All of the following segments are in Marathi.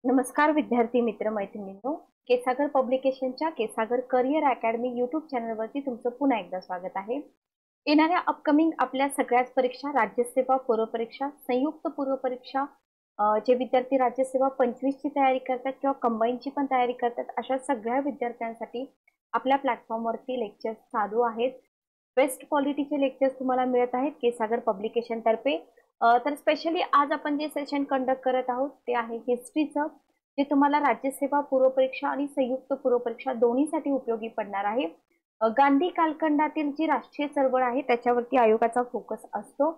नमस्कार विद्यार्थी मित्र मैत्रिणींनो, केसागर पब्लिकेशनच्या केसागर करिअर अकॅडमी यूट्यूब चॅनलवरती तुमचं पुन्हा एकदा स्वागत आहे. येणाऱ्या अपकमिंग आपल्या सगळ्याच परीक्षा, राज्यसेवा पूर्व परीक्षा, संयुक्त पूर्व परीक्षा, जे विद्यार्थी राज्यसेवा 25 ची तयारी करतात किंवा कंबाईनची पण तयारी करतात, अशा सगळ्या विद्यार्थ्यांसाठी आपल्या प्लॅटफॉर्मवरती लेक्चर्स चालू आहेत. बेस्ट क्वालिटीचे लेक्चर्स तुम्हाला मिळत आहेत केसागर पब्लिकेशन तर्फे. तर स्पेशली आज आपण जे सेशन कंडक्ट करत आहोत ते आहे हिस्ट्रीचं, जे तुम्हाला राज्यसेवा पूर्व परीक्षा आणि संयुक्त पूर्व परीक्षा दोन्हीसाठी उपयोगी पडणार आहे. गांधी कालखंडातील जी राष्ट्रीय चळवळ आहे त्याच्यावरती आयोगाचा फोकस असतो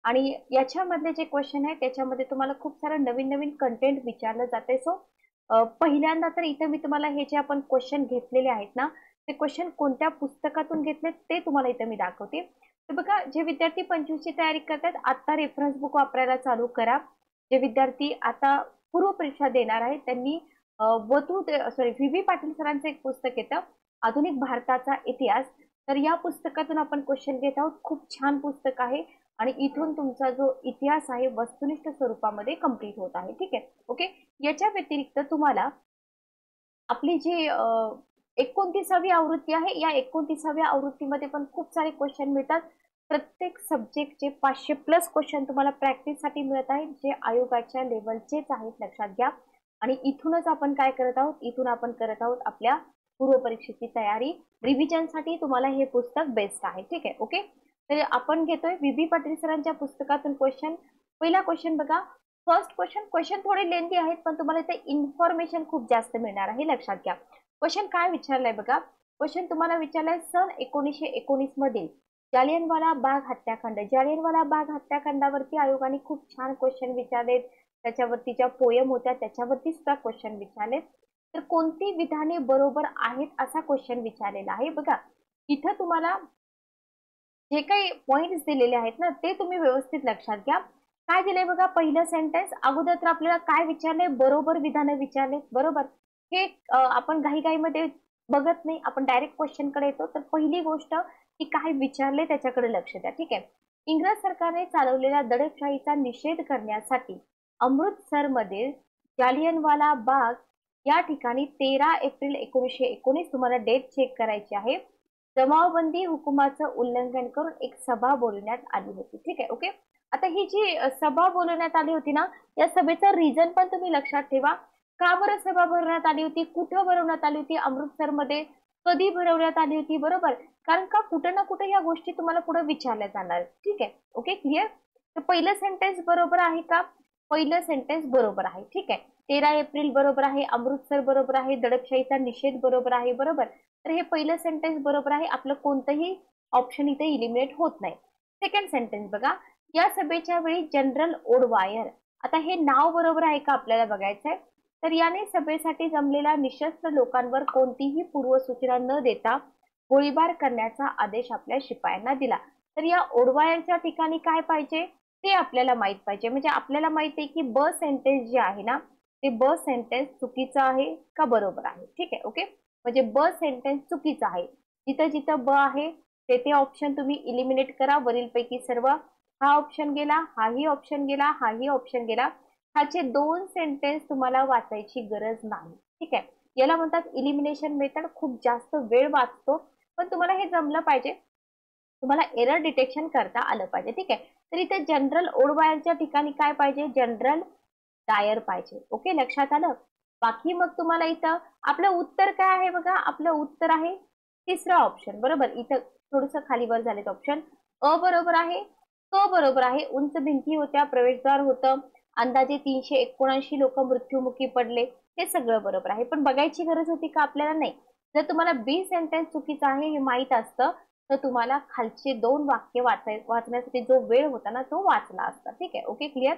आणि याच्यामधले जे क्वेश्चन आहे त्याच्यामध्ये तुम्हाला खूप सारं नवीन नवीन कंटेंट विचारलं जाते. सो पहिल्यांदा तर इथे मी तुम्हाला हे जे आपण क्वेश्चन घेतलेले आहेत ना, ते क्वेश्चन कोणत्या पुस्तकातून घेतले ते तुम्हाला इथे मी दाखवते. तर बघा, जे विद्यार्थी 25 ची तयारी करतात आता रेफरन्स बुक वापरायला चालू करा. जे विद्यार्थी आता पूर्व परीक्षा देणार आहेत त्यांनी व्ही पाटील सरांचं एक पुस्तक येतं, आधुनिक भारताचा इतिहास. तर या पुस्तकातून आपण क्वेश्चन घेत आहोत. खूप छान पुस्तक आहे आणि इथून तुमचा जो इतिहास आहे वस्तुनिष्ठ स्वरूपामध्ये कंप्लीट होत आहे. ठीक आहे, ओके. याच्या व्यतिरिक्त तुम्हाला आपली जी 29वी आवृत्ती आहे, या 29व्या आवृत्तीमध्ये पण खूप सारे क्वेश्चन मिळतात. प्रत्येक सब्जेक्टचे 500 प्लस क्वेश्चन तुम्हाला प्रॅक्टिससाठी मिळत आहेत, जे आयोगाच्या लेवलचेच आहेत, लक्षात घ्या. आणि इथूनच आपण काय करत आहोत, इथून आपण करत आहोत आपल्या पूर्व परीक्षेची तयारी. रिव्हिजनसाठी तुम्हाला हे पुस्तक बेस्ट आहे. ठीक आहे, ओके. तर आपण घेतोय व्ही पाटील सरांच्या पुस्तकातून क्वेश्चन. पहिला क्वेश्चन बघा. फर्स्ट क्वेश्चन थोडे लेंथी आहेत पण तुम्हाला इथे इन्फॉर्मेशन खूप जास्त मिळणार आहे, लक्षात घ्या. क्वेश्चन काय विचारलाय बघा. क्वेश्चन तुम्हाला विचारलाय सन 1919 मध्ये जालियनवाला बाग हत्याकांड. जालियनवाला बाग हत्याकांडावरती आयोगाने खूप छान क्वेश्चन विचारलेत. त्याच्यावरती ज्या पोयम होत्या त्याच्यावरती सुद्धा क्वेश्चन विचारलेत. तर कोणती विधाने बरोबर आहेत असा क्वेश्चन विचारलेला आहे. बघा, इथं तुम्हाला जे काही पॉइंट्स दिलेले आहेत ना ते तुम्ही व्यवस्थित लक्षात घ्या. काय दिलंय बघा, पहिलं सेंटेन्स अगोदर तर आपल्याला काय विचारलंय, बरोबर विधानं विचारले. बरोबर, हे आपण घाईघाईमध्ये बघत नाही, आपण डायरेक्ट क्वेश्चन कडे येतो. तर पहिली गोष्ट की काय विचारले त्याच्याकडे लक्ष द्या. ठीक आहे. इंग्रज सरकारने चालवलेल्या दडपशाहीचा निषेध करण्यासाठी अमृतसरमध्ये जालियनवाला बाग या ठिकाणी 13 एप्रिल 1919, तुम्हाला डेट चेक करायची आहे, जमावबंदी हुकुमाचं उल्लंघन करून एक सभा बोलवण्यात आली होती. ठीक आहे, ओके. आता ही जी सभा बोलवण्यात आली होती ना, या सभेचं रिझन पण तुम्ही लक्षात ठेवा. का बरं सभा भरवण्यात आली होती, कुठं भरवण्यात आली होती, अमृतसरमध्ये कधी भरवण्यात आली होती. बरोबर, कारण का कुठं ना कुठं या गोष्टी तुम्हाला पुढे विचारल्या जाणार. ठीक आहे, ओके, क्लिअर. तर पहिलं सेंटेन्स बरोबर आहे का? पहिलं सेंटेन्स बरोबर आहे. ठीक आहे. 13 एप्रिल बरोबर आहे, अमृतसर बरोबर आहे, दडपशाहीचा निषेध बरोबर आहे. बरोबर, तर हे पहिलं सेंटेन्स बरोबर आहे. आपलं कोणतंही ऑप्शन इथे इलिमिनेट होत नाही. सेकंड सेंटेन्स बघा. या सभेच्या वेळी जनरल ओडवायर, आता हे नाव बरोबर आहे का आपल्याला बघायचंय. तर याने सभेसाठी जमलेल्या निशस्त्र लोकांवर कोणतीही पूर्वसूचना न देता गोळीबार करण्याचा आदेश आपल्या शिपायांना दिला. तर या ओडवायरच्या ठिकाणी काय पाहिजे ते आपल्याला माहित पाहिजे. म्हणजे आपल्याला माहिती आहे की ब सेंटेन्स जे आहे ना, ते ब सेंटेन्स चुकीचं आहे का बरोबर आहे. ठीक आहे, ओके. म्हणजे ब सेंटेन्स चुकीचं आहे. जिथं जिथं ब आहे ते ऑप्शन तुम्ही इलिमिनेट करा. वरीलपैकी सर्व हा ऑप्शन गेला, हाही ऑप्शन गेला, हाही ऑप्शन गेला. ह्याचे 2 सेंटेन्स तुम्हाला वाचायची गरज नाही. ठीक आहे, याला म्हणतात इलिमिनेशन मेथड. खूप जास्त वेळ वाचतो पण तुम्हाला हे जमलं पाहिजे, तुम्हाला एरर डिटेक्शन करता आलं पाहिजे. ठीक आहे. तर इथे जनरल ओडवायरच्या ठिकाणी काय पाहिजे, जनरल डायर पाहिजे. ओके, लक्षात आलं. बाकी मग तुम्हाला इथं आपलं उत्तर काय आहे बघा. आपलं उत्तर आहे तिसरा ऑप्शन. बरोबर, इथं थोडस खालीवर झालेत ऑप्शन. अ बरोबर आहे, क बरोबर आहे, उंच भिंती होत्या, प्रवेशद्वार होतं, अंदाजे 379 लोक मृत्युमुखी पडले, हे सगळं बरोबर आहे. पण बघायची गरज होती का आपल्याला? नाही. जर तुम्हाला बी सेंटेन्स चुकीचं आहे हे माहित असतं तर तुम्हाला खालचे 2 वाक्य वाचण्यासाठी जो वेळ होता ना तो वाचला असता. ठीक आहे, ओके, क्लिअर.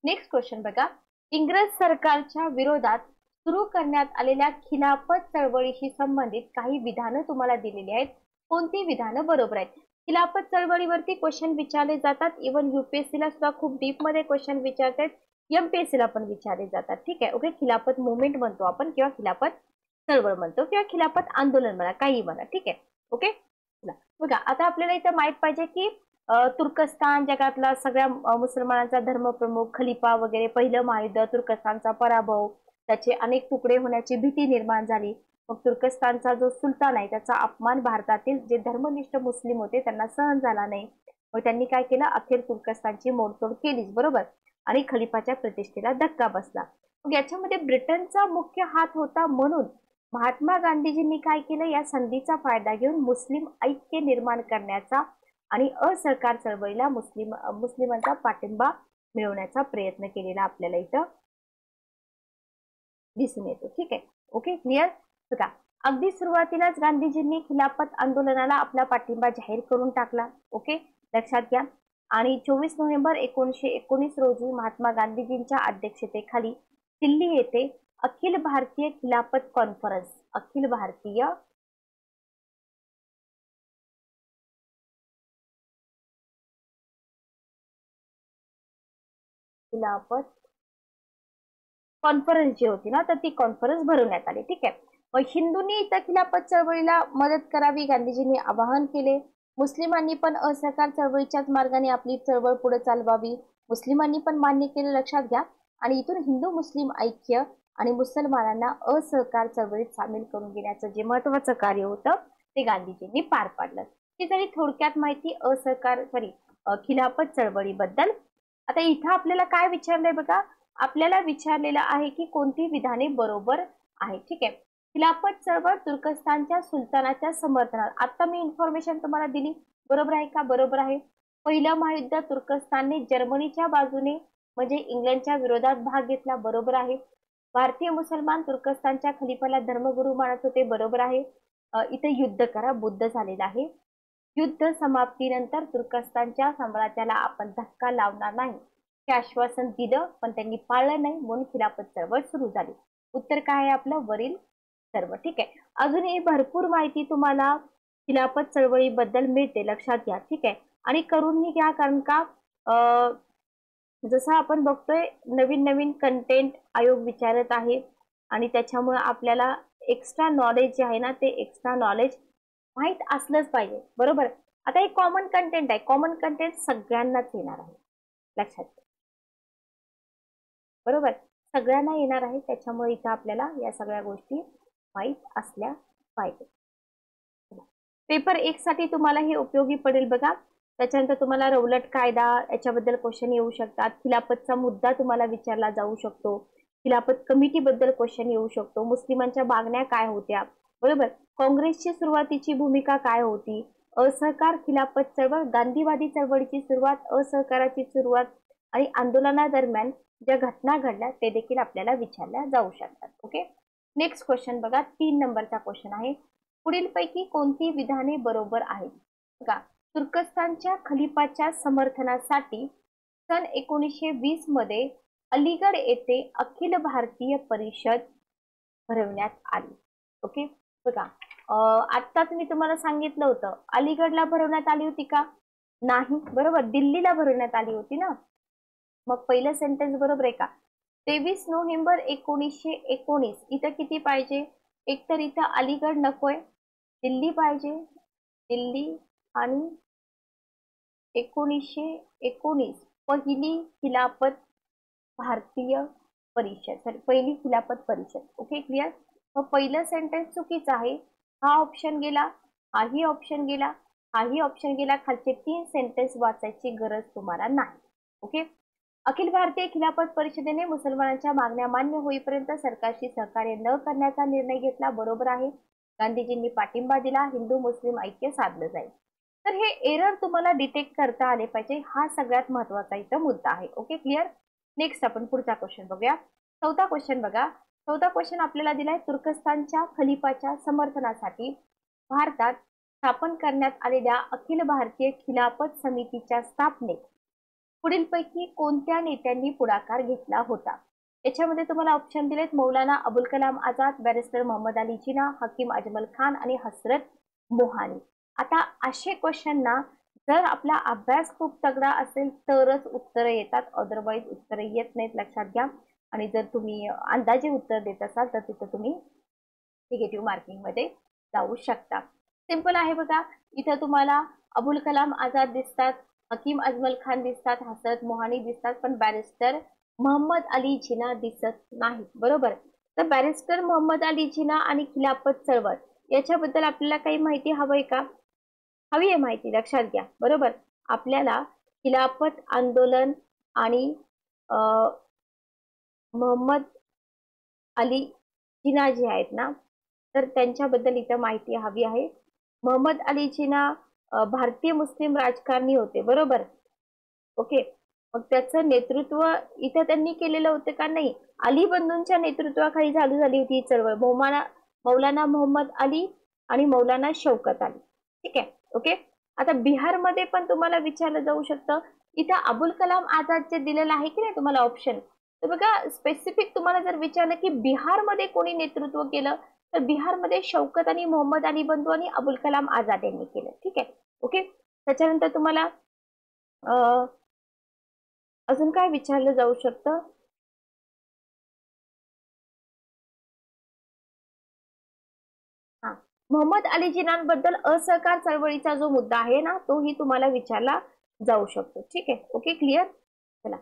नेक्स्ट क्वेश्चन बघा. इंग्रज सरकारच्या विरोधात सुरू करण्यात आलेल्या खिलाफत चळवळीशी संबंधित काही विधानं तुम्हाला दिलेली आहेत. कोणती विधानं बरोबर आहेत? खिलाफत चळवळीवरती क्वेश्चन विचारले जातात. इव्हन युपीएससीला सुद्धा खूप डीप मध्ये क्वेश्चन विचारतात, एमपीएससीला पण विचारले जातात. ठीक आहे, ओके. खिलाफत मुवमेंट म्हणतो आपण, किंवा खिलाफत चळवळ म्हणतो, किंवा खिलाफत आंदोलन म्हणा, काही म्हणा. ठीक आहे, ओके. बघा, आता आपल्याला इथं माहित पाहिजे की तुर्कस्तान जगातला सगळ्या मुसलमानांचा धर्मप्रमुख, खलिफा वगैरे, पहिलं महायुद्ध, तुर्कस्तानचा पराभव, त्याचे अनेक तुकडे होण्याची भीती निर्माण झाली. मग तुर्कस्तानचा जो सुलतान आहे त्याचा अपमान भारतातील जे धर्मनिष्ठ मुस्लिम होते त्यांना सहन झाला नाही. मग त्यांनी काय केलं, अखेर तुर्कस्तानची मोडतोड केलीच, बरोबर, आणि खलिफाच्या प्रतिष्ठेला धक्का बसला. मग याच्यामध्ये ब्रिटनचा मुख्य हात होता, म्हणून महात्मा गांधीजींनी काय केलं, या संधीचा फायदा घेऊन मुस्लिम ऐक्य निर्माण करण्याचा आणि असहकार चळवळीला मुस्लिमांचा पाठिंबा मिळवण्याचा प्रयत्न केलेला आपल्याला इथं दिसून येतो. ठीक आहे, ओके, क्लिअर. बघा, अगदी सुरुवातीलाच गांधीजींनी खिलाफत आंदोलनाला आपला पाठिंबा जाहीर करून टाकला. ओके, लक्षात घ्या. आणि 24 नोव्हेंबर 1919 रोजी महात्मा गांधीजींच्या अध्यक्षतेखाली दिल्ली येथे अखिल भारतीय खिलाफत कॉन्फरन्स, अखिल भारतीय खिलाफत कॉन्फरन्स जी होती ना, तर ती कॉन्फरन्स भरवण्यात आली. ठीक आहे. मग हिंदूंनी इथं खिलाफत चळवळीला मदत करावी गांधीजींनी आवाहन केले. मुस्लिमांनी पण असहकार चळवळीच्याच मार्गाने आपली चळवळ पुढे चालवावी मुस्लिमांनी पण मान्य केलं, लक्षात घ्या. आणि इथून हिंदू मुस्लिम ऐक्य आणि मुसलमानांना असहकार चळवळीत सामील करून घेण्याचं जे महत्वाचं कार्य होतं ते गांधीजींनी पार पाडलं. ही झाली थोडक्यात माहिती खिलाफत चळवळीबद्दल. आता इथं आपल्याला काय विचारलंय बघा, आपल्याला विचारलेलं आहे की कोणती विधाने बरोबर आहे. ठीक आहे. खिलाफत चळवळ तुर्कस्तानच्या सुलतानाच्या समर्थनात, आता मी इन्फॉर्मेशन तुम्हाला दिली, बरोबर आहे का? बरोबर आहे. पहिलं महायुद्ध तुर्कस्तानने जर्मनीच्या बाजूने म्हणजे इंग्लंडच्या विरोधात भाग घेतला, बरोबर आहे. भारतीय मुसलमान तुर्कस्तानच्या खलिफाला धर्मगुरू मानत होते, बरोबर आहे. इथे युद्ध करा बुद्ध झालेला आहे. युद्ध समाप्तीनंतर तुर्कस्तानच्या साम्राज्याला आपण धक्का लावणार नाही हे आश्वासन दिलं, पण त्यांनी पाळलं नाही, म्हणून खिलाफत चळवळ सुरू झाली. उत्तर काय आहे आपलं? वरील सर्व. ठीक आहे. अजूनही भरपूर माहिती तुम्हाला खिलाफत चळवळीबद्दल मिळते, लक्षात घ्या. ठीक आहे. आणि करूनही घ्या, कारण का जसं आपण बघतोय नवीन नवीन कंटेंट आयोग विचारत आहे आणि त्याच्यामुळे आपल्याला एक्स्ट्रा नॉलेज जे आहे ना, ते एक्स्ट्रा नॉलेज माहित असलंच पाहिजे, बरोबर. आता एक कॉमन कंटेंट आहे, कॉमन कंटेंट सगळ्यांनाच येणार आहे, लक्षात घ्या, बरोबर. सगळ्यांना येणार आहे, त्याच्यामुळे इथं आपल्याला या सगळ्या गोष्टी माहित असल्या पाहिजे. पेपर 1 साठी तुम्हाला हे उपयोगी पडेल बघा. त्याच्यानंतर तुम्हाला रौलट कायदा याच्याबद्दल क्वेश्चन येऊ शकतात. खिलाफतचा मुद्दा तुम्हाला विचारला जाऊ शकतो. खिलाफत कमिटी बद्दल क्वेश्चन येऊ शकतो. मुस्लिमांच्या मागण्या काय होत्या, बरोबर. काँग्रेसची सुरुवातीची भूमिका काय होती. असहकार खिलाफत चळवळ, गांधीवादी चळवळीची सुरुवात, असहकाराची सुरुवात आणि आंदोलनादरम्यान ज्या घटना घडल्या ते देखील आपल्याला विचारल्या जाऊ शकतात. ओके, नेक्स्ट क्वेश्चन बघा. 3 नंबरचा क्वेश्चन आहे. पुढीलपैकी कोणती विधाने बरोबर आहेत? बघा, तुर्कस्तानच्या खलिफाच्या समर्थनासाठी सन 1920 मध्ये अलीगड येथे अखिल भारतीय परिषद भरवण्यात आली. ओके, बघा, आत्ताच मी तुम्हाला सांगितलं होतं अलीगडला भरवण्यात आली होती का? नाही, बरोबर, दिल्लीला भरवण्यात आली होती ना. मग पहिलं सेंटेन्स बरोबर आहे का? 23 नोव्हेंबर 1919 इथं किती पाहिजे? एक तर इथं अलीगड नकोय, दिल्ली पाहिजे, दिल्ली. आणि 1919 पहिली खिलाफत भारतीय परिषद, सॉरी पहिली खिलाफत परिषद. Okay, clear. मग पहिलं सेंटेन्स चुकीचं आहे, हा ऑप्शन गेला, हाही ऑप्शन गेला, हाही ऑप्शन गेला. खालचे 3 सेंटेन्स वाचायची गरज तुम्हाला नाही. ओके, अखिल भारतीय खिलाफत परिषदेने मुसलमानांच्या मागण्या मान्य होईपर्यंत सरकारशी सहकार्य न करण्याचा निर्णय घेतला, बरोबर आहे. गांधीजींनी पाठिंबा दिला, हिंदू मुस्लिम ऐक्य साधलं जाईल. तर हे एरर तुम्हाला डिटेक्ट करता आले पाहिजे, हा सगळ्यात महत्वाचा इथं मुद्दा आहे. Okay, clear. नेक्स्ट आपण पुढचा क्वेश्चन बघूया. 4था क्वेश्चन बघा. 4था क्वेश्चन आपल्याला दिलाय, तुर्कस्तानच्या खलिफाच्या समर्थनासाठी भारतात स्थापन करण्यात आलेल्या अखिल भारतीय खिलाफत समितीच्या स्थापनेत पुढीलपैकी कोणत्या नेत्यांनी पुढाकार घेतला होता? याच्यामध्ये तुम्हाला ऑप्शन दिलेत, मौलाना अबुल कलाम आझाद, बॅरिस्टर मोहम्मद अली जिना, हकीम अजमल खान आणि हसरत मोहानी. आता असे क्वेश्चन ना, जर आपला अभ्यास खूप तगडा असेल तरच उत्तर येतात, अदरवाईज उत्तर येत नाहीत, लक्षात घ्या. आणि जर तुम्ही अंदाजे उत्तर देत असाल तर तिथं तुम्ही निगेटिव्ह मार्किंग मध्ये जाऊ शकता. सिंपल आहे बघा. इथं तुम्हाला अबुल कलाम आझाद दिसतात, हकीम अजमल खान दिसतात, हसरत मोहानी दिसतात, पण बॅरिस्टर मोहम्मद अली जिना दिसत नाही, बरोबर. तर बॅरिस्टर मोहम्मद अली जिना आणि खिलाफत चळवळ याच्याबद्दल आपल्याला काही माहिती हवंय का? हवी आहे माहिती, लक्षात घ्या, बरोबर. आपल्याला खिलाफत आंदोलन आणि मोहम्मद अली जिना जे आहेत ना, तर त्यांच्याबद्दल इथं माहिती हवी आहे. मोहम्मद अली जिना भारतीय मुस्लिम राजकारणी होते, बरोबर. ओके. मग त्याचं नेतृत्व इथं त्यांनी केलेलं होतं का? नाही. अली बंधूंच्या नेतृत्वाखाली चालू झाली होती ही चळवळ. मौलाना मोहम्मद अली आणि मौलाना शौकत अली. ठीक आहे. ओके. आता बिहारमध्ये पण तुम्हाला विचारलं जाऊ शकतं. इथं अबुल कलाम आझाद जे दिलेलं आहे की नाही तुम्हाला ऑप्शन, तर बघा स्पेसिफिक तुम्हाला जर विचारलं की बिहारमध्ये कोणी नेतृत्व केलं, तर बिहारमध्ये शौकत आणि मोहम्मद अली बंधू आणि अबुल कलाम आझाद यांनी केलं. ठीक आहे. ओके. त्याच्यानंतर तुम्हाला अजून काय विचारलं जाऊ शकतं? हा, मोहम्मद अली जिनांबद्दल असहकार चळवळीचा जो मुद्दा आहे ना, तोही तुम्हाला विचारला जाऊ शकतो. ठीक आहे. Okay, clear. चला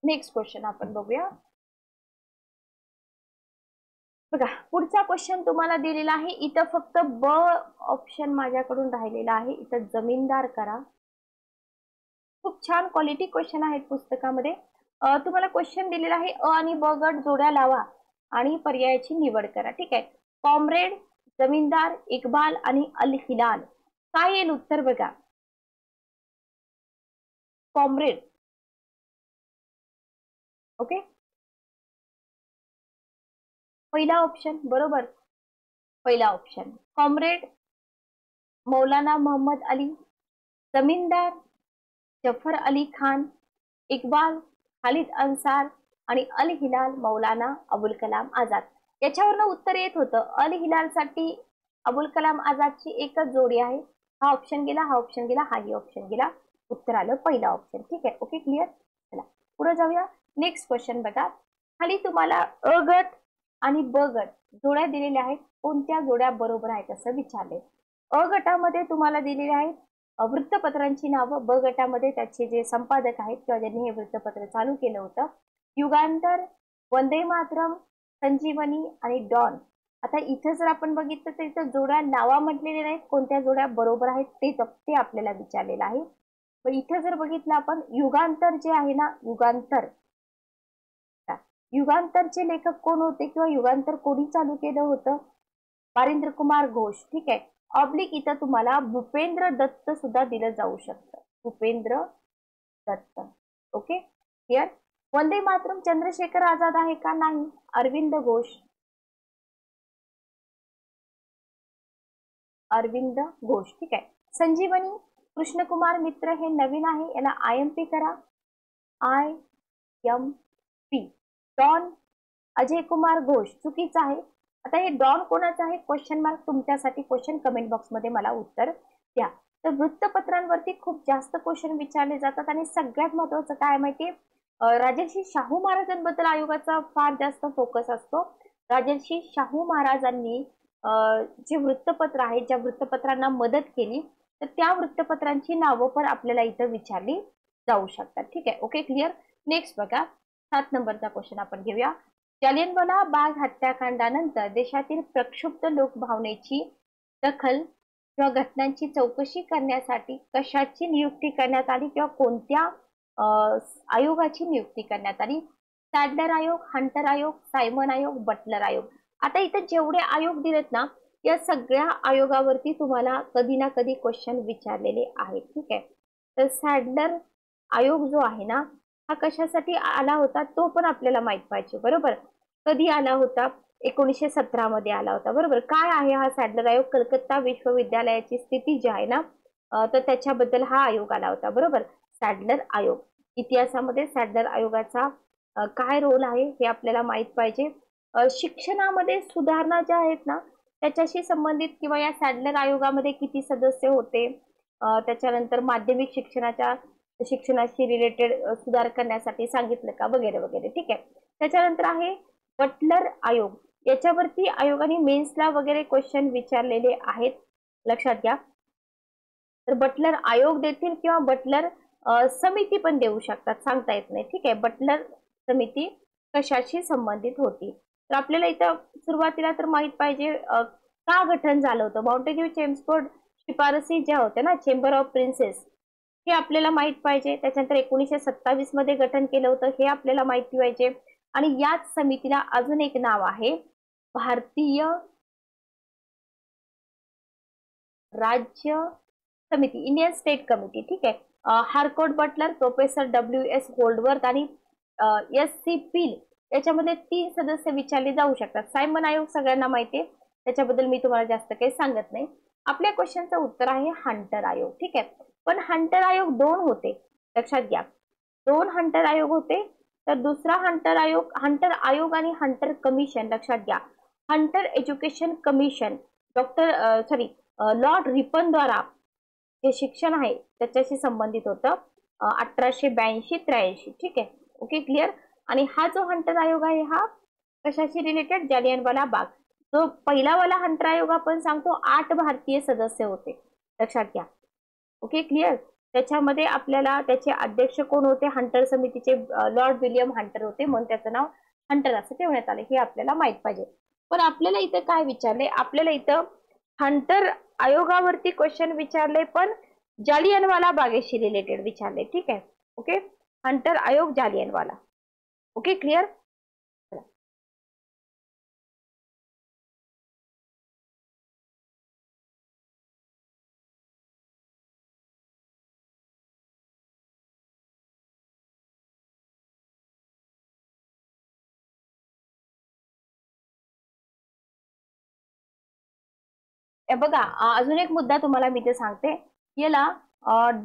नेक्स्ट क्वेश्चन आपण बघूया. बघा पुढचा क्वेश्चन तुम्हाला दिलेला आहे. इथं फक्त ब ऑप्शन माझ्याकडून राहिलेला आहे. इथं जमीनदार करा. खूप छान क्वालिटी क्वेश्चन आहेत पुस्तकामध्ये. तुम्हाला क्वेश्चन दिलेला आहे अ आणि ब गट जोड्या लावा आणि पर्यायाची निवड करा. ठीक आहे. कॉम्रेड, जमीनदार, इक्बाल आणि अल हिलाल. काय येईल उत्तर बघा. कॉम्रेड. ओके. पहिला ऑप्शन बरोबर. पहिला ऑप्शन कॉम्रेड, मौलाना मोहम्मद अली, जमीनदार, जफर अली खान, इक्बाल, खालिद अन्सार आणि अल हिलाल मौलाना अबुल कलाम आझाद. याच्यावरनं उत्तर येत होतं अल हिलाल साठी अबुल कलाम आझादची एकच जोडी आहे. हा ऑप्शन गेला, हा ऑप्शन गेला, हाही ऑप्शन गेला. उत्तर आलं पहिला ऑप्शन. ठीक आहे. Okay, clear. चला पुढे जाऊया. नेक्स्ट क्वेश्चन बघा. खाली तुम्हाला अ गट आणि ब गट जोड्या दिलेल्या आहेत. कोणत्या जोड्या बरोबर आहेत असं विचारले. अ गटामध्ये तुम्हाला दिलेले आहेत वृत्तपत्रांची नावं. ब गटामध्ये त्याचे जे संपादक आहेत किंवा ज्यांनी हे वृत्तपत्र चालू केलं होतं, युगांतर, वंदे मातरम, संजीवनी आणि डॉन. आता इथं जर आपण बघितलं तर इथं जोड्या नावा म्हटलेले नाहीत. कोणत्या जोड्या बरोबर आहेत ते आपल्याला विचारलेलं आहे. पण इथं जर बघितलं आपण युगांतर जे आहे ना, युगांतरचे लेखक कोण होते किंवा युगांतर कोणी चालू केलं होतं? वारिंद्र कुमार घोष. ठीक आहे. ऑब्लिक इथं तुम्हाला भूपेंद्र दत्त सुद्धा दिलं जाऊ शकतं. भूपेंद्र दत्त. Okay, clear. वंदे मातरम चंद्रशेखर आझाद आहे का? नाही. अरविंद घोष. अरविंद घोष. ठीक आहे. संजीवनी कृष्णकुमार मित्र हे नवीन आहे, याला IMP करा. IMP. डॉन अजय कुमार घोष चुकीचं आहे. आता हे डॉन कोणाचं आहे? क्वेश्चन मार्क तुमच्यासाठी. क्वेश्चन कमेंट बॉक्स मध्ये मला उत्तर द्या. तर वृत्तपत्रांवरती खूप जास्त क्वेश्चन विचारले जातात आणि सगळ्यात महत्वाचं काय माहितीये, राजर्षी शाहू महाराजांबद्दल आयोगाचा फार जास्त फोकस असतो. राजर्षी शाहू महाराजांनी जे वृत्तपत्र आहे, ज्या वृत्तपत्रांना मदत केली, तर त्या वृत्तपत्रांची नावं पण आपल्याला इथं विचारली जाऊ शकतात. ठीक आहे. Okay, clear. नेक्स्ट बघा. 7 नंबरचा क्वेश्चन आपण घेऊया. जालियनवाला बाग हत्याकांडानंतर देशातील प्रक्षुब्ध लोकभावनेची दखल किंवा घटनांची चौकशी करण्यासाठी कशाची नियुक्ती करण्यात आली किंवा कोणत्या आयोगाची नियुक्ती करण्यात आली? सॅडलर आयोग, हंटर आयोग, सायमन आयोग, बटलर आयोग. आता इथे जेवढे आयोग दिलेत ना, या सगळ्या आयोगावरती तुम्हाला कधी ना कधी क्वेश्चन विचारलेले आहेत. ठीक आहे. तर सॅडलर आयोग जो आहे ना, हा कशासाठी आला होता तो पण आपल्याला माहित पाहिजे, बरोबर. कधी आला होता? 1917 मध्ये आला होता, बरोबर. काय आहे हा सॅडलर आयोग? कलकत्ता विश्वविद्यालयाची स्थिती जी आहे ना, तर त्याच्याबद्दल हा आयोग आला होता, बरोबर. सॅडलर आयोग. इतिहासामध्ये सॅडलर आयोगाचा काय रोल आहे हे आपल्याला माहित पाहिजे. शिक्षणामध्ये सुधारणा ज्या आहेत ना, त्याच्याशी संबंधित किंवा या सॅडलर आयोगामध्ये किती सदस्य होते, त्याच्यानंतर माध्यमिक शिक्षणाशी रिलेटेड सुधार करण्यासाठी सांगितलं का, वगैरे वगैरे. ठीक आहे. त्याच्यानंतर आहे बटलर आयोग. याच्यावरती आयोगाने मेन्सला वगैरे क्वेश्चन विचारलेले आहेत, लक्षात घ्या. तर बटलर आयोग देतील किंवा बटलर समिती पण देऊ शकतात, सांगता येत नाही. ठीक आहे, बटलर समिती कशाशी संबंधित होती. तर आपल्याला इथं सुरुवातीला तर माहित पाहिजे का गठन झालं होतं. माउंटेन्यू चेम्सफोर्ड शिफारसी ज्या होत्या ना, चेंबर ऑफ प्रिन्सेस, हे आपल्याला माहित पाहिजे. त्याच्यानंतर 1927 मध्ये गठन केलं होतं, हे आपल्याला माहिती पाहिजे. आणि याच समितीला अजून एक नाव आहे, भारतीय राज्य समिती, इंडियन स्टेट कमिटी. ठीक आहे, हार्कोट बटलर, प्रोफेसर WS होल्डवर्थ आणि SC पील याच्यामध्ये 3 सदस्य विचारले जाऊ शकतात. सायमन आयोग सगळ्यांना माहिती आहे, त्याच्याबद्दल मी तुम्हाला जास्त काही सांगत नाही. आपल्या क्वेश्चनचं उत्तर आहे हंटर आयोग. ठीक आहे, पण हंटर आयोग 2 होते, लक्षात घ्या. 2 हंटर आयोग होते. तर दुसरा हंटर आयोग आणि हंटर कमिशन, लक्षात घ्या. Hunter education commission Lord Ripon द्वारा जे शिक्षण आहे त्याच्याशी संबंधित होतं, 1882-83. ठीक आहे, ओके, क्लिअर. आणि हा जो हंटर आयोग आहे हा कशाशी रिलेटेड, जालियनवाला बाग. जो पहिला वाला हंटर आयोग आपण सांगतो 8 भारतीय सदस्य होते, लक्षात घ्या. Okay, clear. त्याच्यामध्ये आपल्याला त्याचे अध्यक्ष कोण होते, हंटर समितीचे लॉर्ड विलियम हंटर होते, म्हणून त्याचं नाव हंटर असं ठेवण्यात आले, हे आपल्याला माहित पाहिजे. पण आपल्याला इथं काय विचारले, आपल्याला इथं हंटर आयोगावरती क्वेश्चन विचारले, पण जालियनवाला बागेशी रिलेटेड विचारले. ठीक आहे, ओके, हंटर आयोग जालियनवाला. Okay, clear. बघा, अजून एक मुद्दा तुम्हाला मी ते सांगते. याला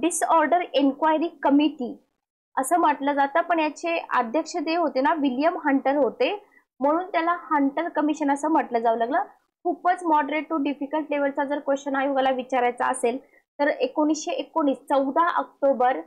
डिसऑर्डर एन्क्वायरी कमिटी असं म्हटलं जातं, पण याचे अध्यक्ष जे होते ना, विलियम हंटर होते, म्हणून त्याला हंटर कमिशन असं म्हटलं जाऊ लागलं. खूपच मॉडरेट टू डिफिकल्ट लेवलचा जर क्वेश्चन आयोगाला विचारायचा असेल तर 1919 14 ऑक्टोबर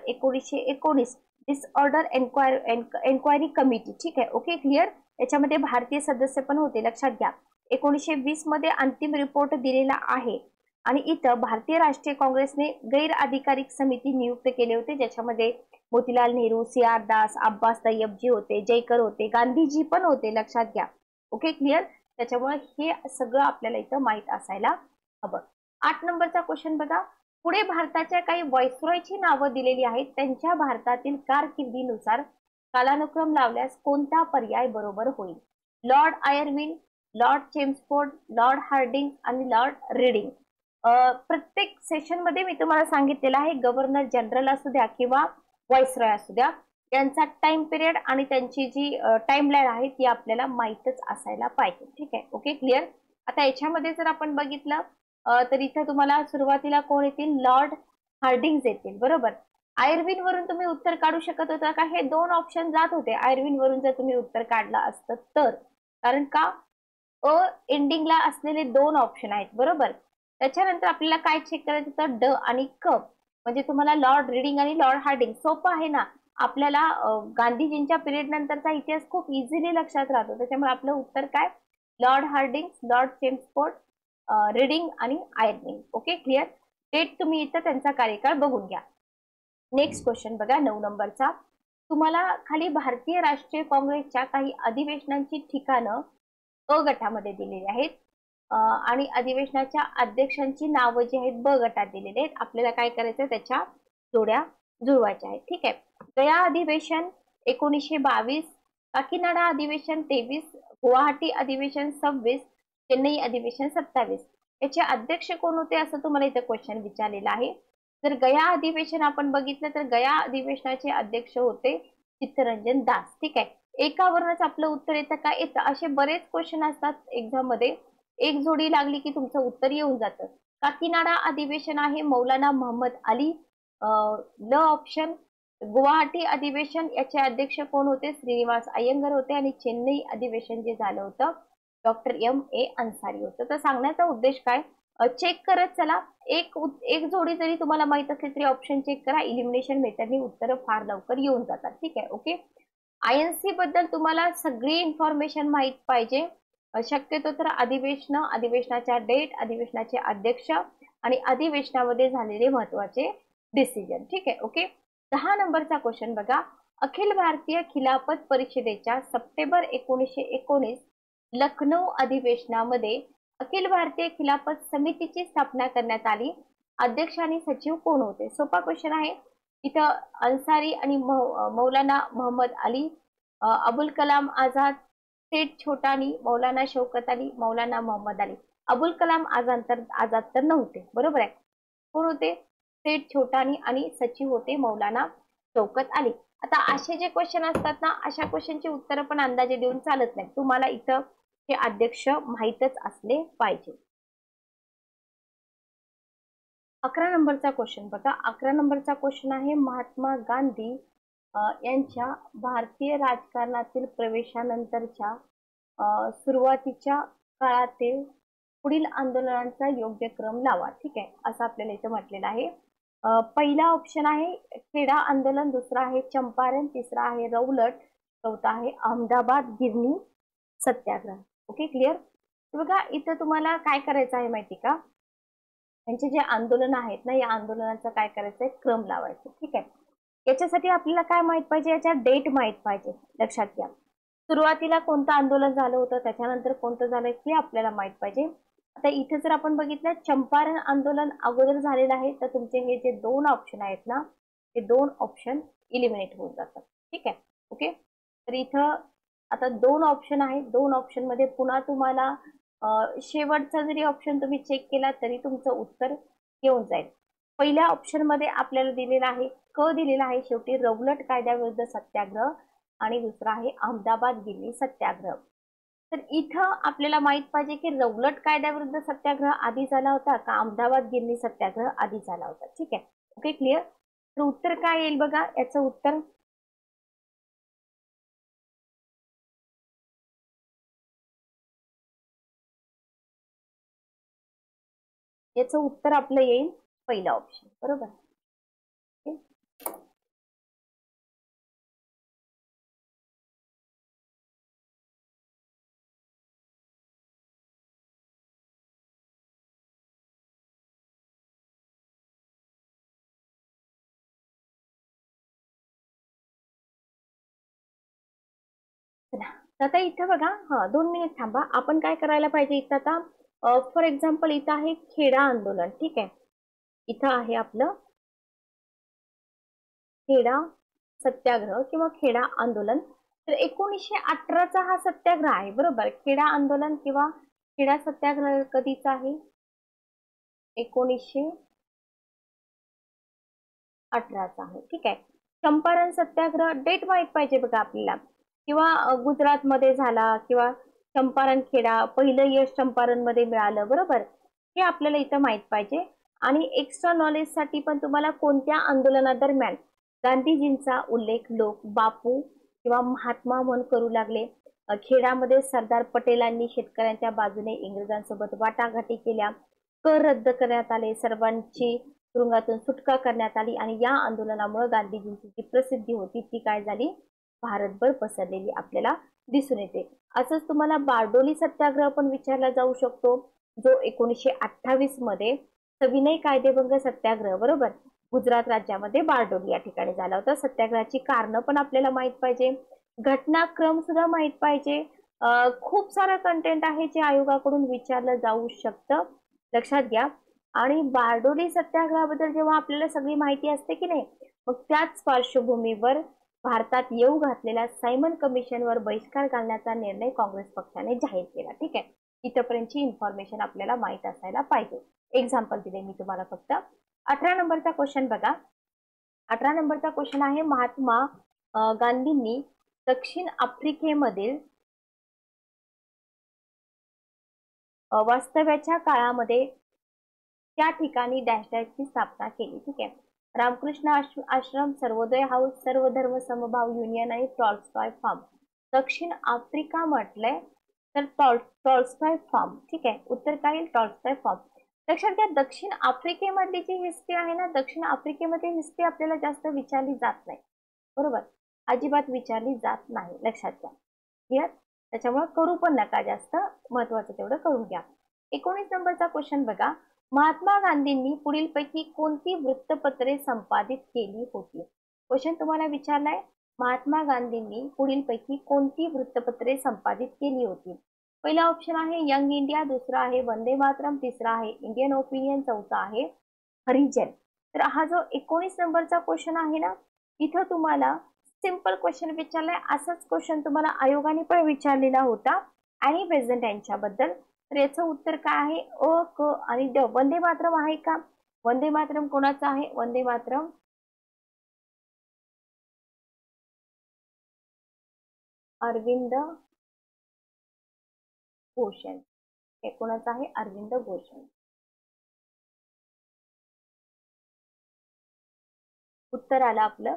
1919 डिसऑर्डर एन्क्वायरी कमिटी. ठीक आहे, ओके, क्लिअर. याच्यामध्ये भारतीय सदस्य पण होते, लक्षात घ्या. 1920 मध्ये अंतिम रिपोर्ट दिलेला आहे. आणि इथं भारतीय राष्ट्रीय काँग्रेसने गैर अधिकारिक समिती नियुक्त केले होते, ज्याच्यामध्ये मोतीलाल नेहरू, CR दास, अब्बास तय्यबजी होते, जयकर होते, गांधीजी पण होते, लक्षात घ्या. Okay, clear. त्याच्यामुळे हे सगळं आपल्याला इथं माहित असायला हवं. 8 नंबरचा क्वेश्चन बघा. पुढे भारताच्या काही व्हाईसरॉयची नावं दिलेली आहेत, त्यांच्या भारतातील कारकिर्दीनुसार कालानुक्रम लावल्यास कोणता पर्याय बरोबर होईल. Lord Irwin, Lord Chelmsford, Lord Hardinge आणि लॉर्ड रीडिंग. प्रत्येक सेशन मध्ये मी तुम्हाला सांगितलेलं आहे, गव्हर्नर जनरल असू द्या किंवा व्हाईसरॉय असू द्या, यांचा टाइम पिरियड आणि त्यांची जी टाइमलाईन आहे ती आपल्याला माहीतच असायला पाहिजे. ठीक आहे, ओके, क्लिअर. आता याच्यामध्ये जर आपण बघितलं तर इथं तुम्हाला सुरुवातीला कोण येतील, लॉर्ड हार्डिंग्ज येतील, बरोबर. आयर्विन वरून तुम्ही उत्तर काढू शकत होता का, हे 2 ऑप्शन जात होते आयर्विन वरून जर तुम्ही उत्तर काढलं असतं तर. कारण का, एंडिंगला असलेले 2 ऑप्शन आहेत, बरोबर. त्याच्यानंतर आपल्याला काय चेक करायचं होतं, ड आणि क, म्हणजे तुम्हाला लॉर्ड रीडिंग आणि लॉर्ड हार्डिंग सोपं आहे ना. आपल्याला गांधीजींच्या पिरियड नंतरचा इतिहास खूप इझिली लक्षात राहतो, त्याच्यामुळे आपलं उत्तर काय, Lord Hardinge, Lord Chelmsford, Reading आणि आयर्विन. Okay, clear. डेट तुम्ही इथं त्यांचा कार्यकाळ बघून घ्या. नेक्स्ट क्वेश्चन बघा, 9 नंबरचा. तुम्हाला खाली भारतीय राष्ट्रीय काँग्रेसच्या काही अधिवेशनांची ठिकाणं अ गटामध्ये दिलेली आहेत आणि अधिवेशनाच्या अध्यक्षांची नावं जी आहेत ब गटात दिलेली आहेत. आपल्याला काय करायचं, त्याच्या जोड्या जुळवायच्या आहेत. ठीक आहे. गया अधिवेशन 1922, काकीनाडा अधिवेशन 23, गुवाहाटी अधिवेशन 26, चेन्नई अधिवेशन 27. याचे अध्यक्ष कोण होते असं तुम्हाला इथं क्वेश्चन विचारलेला आहे. जर गया अधिवेशन आपण बघितलं तर गया अधिवेशनाचे अध्यक्ष होते चित्तरंजन दास. ठीक आहे, एकावरूनच आपलं उत्तर येतं का, येतं. असे बरेच क्वेश्चन असतात एक्झाम मध्ये, एक जोडी लागली की तुमचं उत्तर येऊन जातं. काकीनाडा अधिवेशन आहे मौलाना मोहम्मद अली, ल ऑप्शन. गुवाहाटी अधिवेशन याचे अध्यक्ष कोण होते, श्रीनिवास अय्यंगार होते. आणि चेन्नई अधिवेशन जे झालं होतं डॉक्टर MA अन्सारी होतं. तर सांगण्याचा उद्देश काय, चेक करत चला. एक जोडी जरी तुम्हाला माहित असली तरी ऑप्शन चेक करा, इलिमिनेशन मेथडनी उत्तर फार लवकर येऊन जातात. ठीक आहे, ओके. INC बद्दल तुम्हाला सगळी इन्फॉर्मेशन माहित पाहिजे. शक्यतो तर अधिवेशनाच्या डेट, अधिवेशनाचे अध्यक्ष आणि अधिवेशनामध्ये झालेले महत्वाचे डिसिजन. ठीक आहे, ओके. 10 नंबरचा क्वेश्चन बघा. अखिल भारतीय खिलाफत परिषदेच्या सप्टेंबर 1919 लखनौ अधिवेशनामध्ये अखिल भारतीय खिलाफत समितीची स्थापना करण्यात आली. अध्यक्ष आणि सचिव कोण होते? सोपा क्वेश्चन आहे. इथं अन्सारी आणि मौलाना मोहम्मद अली, अबुल कलाम आझाद, सेठ छोटानी, मौलाना शौकत अली, मौलाना मोहम्मद अली. अबुल कलाम आझाद तर नव्हते, बरोबर आहे. कोण होते? सेठ छोटानी आणि सचिव होते मौलाना शौकत अली. आता असे जे क्वेश्चन असतात ना, अशा क्वेश्चनची उत्तरं पण अंदाजे देऊन चालत नाही. तुम्हाला इथं हे अध्यक्ष माहीतच असले पाहिजे. 11 नंबरचा क्वेश्चन बघा. 11 नंबरचा क्वेश्चन आहे महात्मा गांधी यांच्या भारतीय राजकारणातील प्रवेशानंतरच्या सुरुवातीच्या काळातील पुढील आंदोलनांचा योग्य क्रम लावा. ठीक आहे, असं आपल्याला इथं म्हटलेलं आहे. पहिला ऑप्शन आहे खेडा आंदोलन, दुसरा आहे चंपारण, तिसरा आहे रौलट, चौथा आहे अहमदाबाद गिरणी सत्याग्रह. Okay, clear. बघा इथं तुम्हाला काय करायचं आहे माहिती का, यांचे जे आंदोलन आहेत ना, या आंदोलनाचा काय करायचंय, क्रम लावायचा. ठीक आहे, याच्यासाठी आपल्याला काय माहित पाहिजे, याच्या डेट माहित पाहिजे. लक्षात घ्या, सुरुवातीला कोणतं आंदोलन झालं होतं, त्याच्यानंतर कोणतं झालं हे आपल्याला माहित पाहिजे. आता इथे जर आपण बघितलं चंपारण आंदोलन अगोदर झालेलं आहे, तर तुमचे हे जे दोन ऑप्शन आहेत ना, ते दोन ऑप्शन इलिमिनेट होऊन जातात. ठीक आहे, ओके. तर इथं आता दोन ऑप्शन आहेत, दोन ऑप्शन मध्ये पुन्हा तुम्हाला शेवटचा जरी ऑप्शन तुम्ही चेक केला तरी तुमचं उत्तर येऊन जाईल. पहिल्या ऑप्शन मध्ये आपल्याला दिलेला आहे क दिलेला आहे शेवटी रौलट कायद्याविरुद्ध सत्याग्रह, आणि दुसरा आहे अहमदाबाद गिरणी सत्याग्रह. तर इथं आपल्याला माहित पाहिजे की रौलट कायद्याविरुद्ध सत्याग्रह आधी झाला होता का अहमदाबाद गिरणी सत्याग्रह आधी झाला होता. ठीक आहे, ओके, क्लिअर. तर उत्तर काय येईल बघा, याचं उत्तर आपलं येईल पहिला ऑप्शन, बरोबर. आता इथं बघा, 2 मिनिट थांबा. आपण काय करायला पाहिजे इथं आता, फॉर एक्झाम्पल इथं आहे खेडा आंदोलन. ठीक आहे, इथं आहे आपलं खेडा सत्याग्रह किंवा खेडा आंदोलन. तर 1918चा हा सत्याग्रह आहे, बरोबर. खेडा आंदोलन किंवा खेडा सत्याग्रह कधीचा आहे? 1918चा आहे. ठीक आहे. चंपारण सत्याग्रह डेट माहित पाहिजे बघा आपल्याला, किंवा गुजरातमध्ये झाला, किंवा चंपारण खेडा, पहिलं यश चंपारण मध्ये मिळालं, बरोबर. हे आपल्याला इथं माहित पाहिजे. आणि एक्स्ट्रा नॉलेज साठी पण तुम्हाला कोणत्या आंदोलनादरम्यान गांधीजींचा उल्लेख लोक बापू किंवा महात्मा म्हणून करू लागले, खेड्यामध्ये सरदार पटेलांनी शेतकऱ्यांच्या बाजूने इंग्रजांसोबत वाटाघाटी केल्या, कर रद्द करण्यात आले, सर्वांची तुरुंगातून सुटका करण्यात आली, आणि या आंदोलनामुळे गांधीजींची जी प्रसिद्धी होती ती काय झाली, भारतभर पसरलेली आपल्याला दिसून येते. असंच तुम्हाला बारडोली सत्याग्रह पण विचारला जाऊ शकतो, जो 1928 मध्ये सविनय कायदेभंग सत्याग्रह, बरोबर, गुजरात राज्यामध्ये बारडोली या ठिकाणी झाला होता. सत्याग्रहाची कारण पण आपल्याला माहित पाहिजे, घटनाक्रम सुद्धा माहित पाहिजे. खूप सारा कंटेंट आहे जे आयोगाकडून विचारलं जाऊ शकतं, लक्षात घ्या. आणि बारडोली सत्याग्रहाबद्दल जेव्हा आपल्याला सगळी माहिती असते की नाही, मग त्याच पार्श्वभूमीवर भारतात येऊ घातलेल्या सायमन कमिशनवर बहिष्कार घालण्याचा निर्णय काँग्रेस पक्षाने जाहीर केला. ठीक आहे, इथपर्यंतची इन्फॉर्मेशन आपल्याला माहित असायला पाहिजे. एक्झाम्पल दिले मी तुम्हाला फक्त. 18 नंबरचा क्वेश्चन बघा. 18 नंबरचा क्वेश्चन आहे महात्मा गांधींनी दक्षिण आफ्रिकेमधील वास्तव्याच्या काळामध्ये त्या ठिकाणी डॅश डॅशची स्थापना केली. ठीक आहे, रामकृष्ण आश्रम, सर्वोदय हाऊस, सर्वधर्म समभाव युनियन आणि टॉल्स्टॉय फार्म. दक्षिण आफ्रिका म्हटलंय तर टॉल्स्टॉय फार्म. ठीक आहे, उत्तर काय येईल, टॉल्स्टॉय फार्म. लक्षात घ्या, दक्षिण आफ्रिकेमधली जी हिस्ट्री आहे ना, दक्षिण आफ्रिकेमध्ये हिस्ट्री आपल्याला जास्त विचारली जात नाही, बरोबर, अजिबात विचारली जात नाही, लक्षात घ्या. क्लिअर, त्याच्यामुळे करू पण नका जास्त, महत्वाचं तेवढं करून घ्या. 19 नंबरचा क्वेश्चन बघा. महात्मा गांधींनी पुढीलपैकी कोणती वृत्तपत्रे संपादित केली होती? क्वेश्चन तुम्हाला विचारलाय, महात्मा गांधींनी पुढीलपैकी कोणती वृत्तपत्रे संपादित केली होती? पहिला ऑप्शन आहे यंग इंडिया, दुसरा आहे वंदे मातरम, तिसरा आहे इंडियन ओपिनियन, चौथा आहे हरिजन. तर हा जो 19 नंबरचा क्वेश्चन आहे ना, इथं तुम्हाला सिंपल क्वेश्चन विचारलाय. असाच क्वेश्चन तुम्हाला आयोगाने पण विचारलेला होता आणि बेझंट यांच्याबद्दल. तर याचं उत्तर काय आहे? अ, क आणि ड. वंदे मातरम आहे का? वंदे मातरम कोणाचं आहे? वंदे मातरम अरविंद घोषाल. हे कोणाचं आहे? अरविंद घोषाल. उत्तर आलं आपलं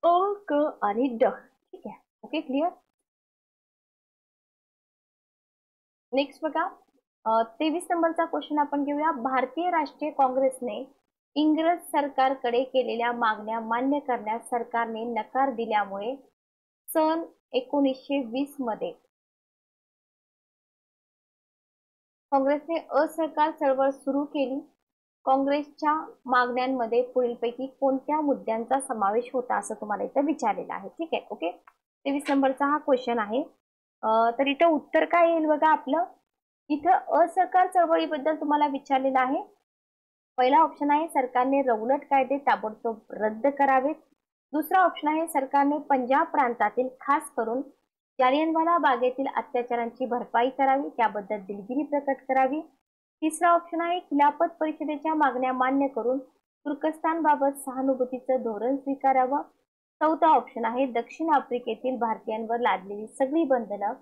अ, क आणि ड. ठीक आहे, ओके, क्लिअर. नेक्स्ट बघा, 23 नंबरचा क्वेश्चन आपण घेऊया. भारतीय राष्ट्रीय काँग्रेसने इंग्रज सरकारकडे केलेल्या मागण्या मान्य करण्यास सरकारने नकार दिल्यामुळे सन 1920 मध्ये काँग्रेसने असहकार चळवळ सुरू केली. काँग्रेसच्या मागण्यांमध्ये पुढीलपैकी कोणत्या मुद्द्यांचा समावेश होता असं तुम्हाला इथं विचारलेलं आहे. ठीक आहे, ओके. 23 नंबरचा हा क्वेश्चन आहे. तर इथं उत्तर काय येईल बघा आपलं. इथं असहकार चळवळीबद्दल तुम्हाला विचारलेलं आहे. पहिला ऑप्शन आहे सरकारने रौलट कायदे ताबडतोब रद्द करावेत. दुसरा ऑप्शन आहे सरकारने पंजाब प्रांतातील खास करून जालियनवाला बागेतील अत्याचारांची भरपाई करावी, त्याबद्दल दिलगिरी प्रकट करावी. तिसरा ऑप्शन आहे खिलाफत परिषदेच्या मागण्या मान्य करून तुर्कस्तानबाबत सहानुभूतीचं धोरण स्वीकारावं. चौथा ऑप्शन आहे दक्षिण आफ्रिकेतील भारतीयांवर लादलेली सगळी बंधनं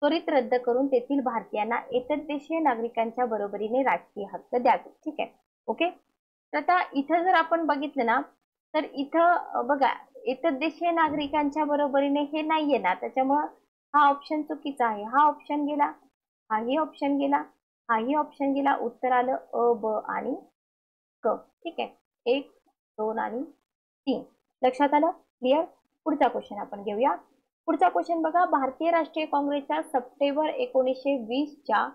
त्वरित रद्द करून तेथील भारतीयांना एतद्देशीय नागरिकांच्या बरोबरीने राजकीय हक्क द्यावे. ठीक आहे, ओके. तर आता इथं जर आपण बघितलं ना, तर इथं बघा एतद्देशीय नागरिकांच्या बरोबरीने हे नाहीये ना, त्याच्यामुळं हा ऑप्शन चुकीचा आहे. हा ऑप्शन गेला, हाही ऑप्शन गेला, हाही ऑप्शन गेला. उत्तर आलं अ, ब आणि क. ठीक आहे, 1, 2 आणि 3. लक्षात आलं? क्लिअर. पुढचा क्वेश्चन आपण घेऊया. पुढचा क्वेश्चन बघा, भारतीय राष्ट्रीय काँग्रेसच्या सप्टेंबर 1920च्या